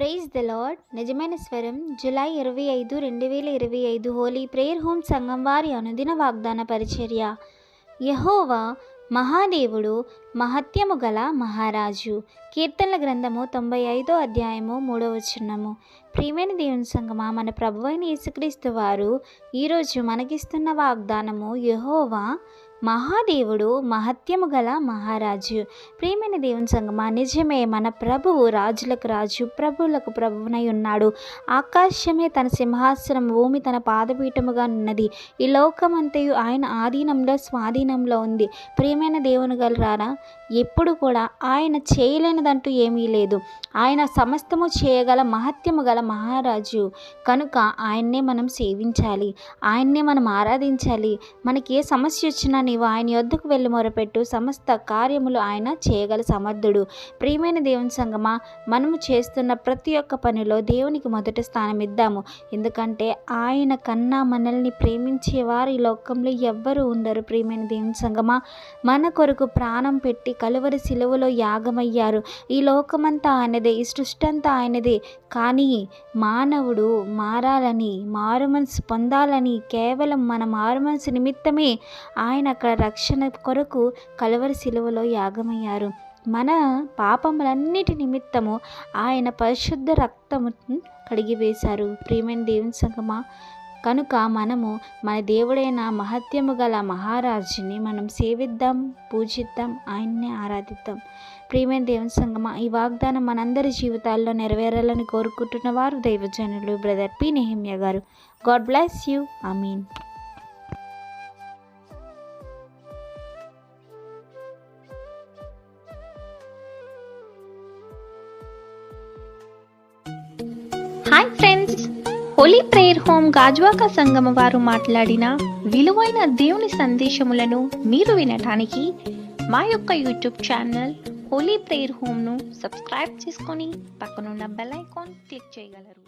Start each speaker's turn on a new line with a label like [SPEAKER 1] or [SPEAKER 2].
[SPEAKER 1] Praise the lord. నిజమైన స్వరం July 25, 2025 Holi prayer home సంఘం వారి అనుదిన వాగ్దాన పరిచర్య. యెహోవా మహాదేవుడు, మహత్యము గల మహారాజు. కీర్తనల గ్రంథము 95వ అధ్యాయము 3వ వచనము. ప్రియమైన దేవుని సంగమా, మన ప్రభువైన యేసుక్రీస్తు వారు ఈరోజు మనకిస్తున్న వాగ్దానము యెహోవా మహాదేవుడు, మహత్యము గల మహారాజు. ప్రియమైన దేవుని సంగమా, నిజమే, మన ప్రభువు రాజులకు రాజు, ప్రభువులకు ప్రభువునై ఉన్నాడు. ఆకాశమే తన సింహాసనం, భూమి తన పాదపీఠముగా ఉన్నది. ఈ లోకమంతయు ఆయన ఆధీనంలో, స్వాధీనంలో ఉంది. ప్రియమైన దేవుని గలరారా, ఎప్పుడు కూడా ఆయన చేయలేనిదంటూ ఏమీ లేదు. ఆయన సమస్తము చేయగల మహత్యము గల మహారాజు కనుక ఆయన్నే మనం సేవించాలి, ఆయన్నే మనం ఆరాధించాలి. మనకి ఏ సమస్య వచ్చినా నీవు ఆయన యొద్దకు వెళ్ళి మొరపెట్టు, సమస్త కార్యములు ఆయన చేయగల సమర్థుడు. ప్రియమైన దేవుని సంగమా, మనము చేస్తున్న ప్రతి ఒక్క పనిలో దేవునికి మొదటి స్థానం ఇద్దాము. ఎందుకంటే ఆయన కన్నా మనల్ని ప్రేమించేవారు ఈ లోకంలో ఎవ్వరూ ఉండరు. ప్రియమైన దేవుని సంగమా, మన కొరకు ప్రాణం పెట్టి కలువరి సిలువలో యాగమయ్యారు. ఈ లోకమంతా ఆయనదే, ఈ సృష్టి అంతా ఆయనదే. కానీ మానవుడు మారాలని, మారుమనసు పొందాలని, కేవలం మన మారుమనసు నిమిత్తమే ఆయన అక్కడ రక్షణ కొరకు కలువరి సిలువలో యాగమయ్యారు. మన పాపములన్నిటి నిమిత్తము ఆయన పరిశుద్ధ రక్తము కడిగివేశారు. ప్రియమైన దేవుని సంగమా, కనుక మనము మన దేవుడైన మహత్యము గల మహారాజుని మనం సేవిద్దాం, పూజిద్దాం, ఆయన్నే ఆరాధిద్దాం. ప్రియమైన దేవుని సంగమా, ఈ వాగ్దానం మనందరి జీవితాల్లో నెరవేరాలని కోరుకుంటున్న వారు దైవజనులు బ్రదర్ పి. నెహెమ్యా గారు. God bless you. Amen.
[SPEAKER 2] Hi friends, holy prayer home Gajuwaka సంగమ వారు మాట్లాడిన విలువైన దేవుని సందేశములను మీరు వినటానికి మా యొక్క యూట్యూబ్ ఛానల్ హోలీ ప్రేయర్ హోమ్ను సబ్స్క్రైబ్ చేసుకొని పక్కనున్న బెల్ ఐకాన్ క్లిక్ చేయగలరు.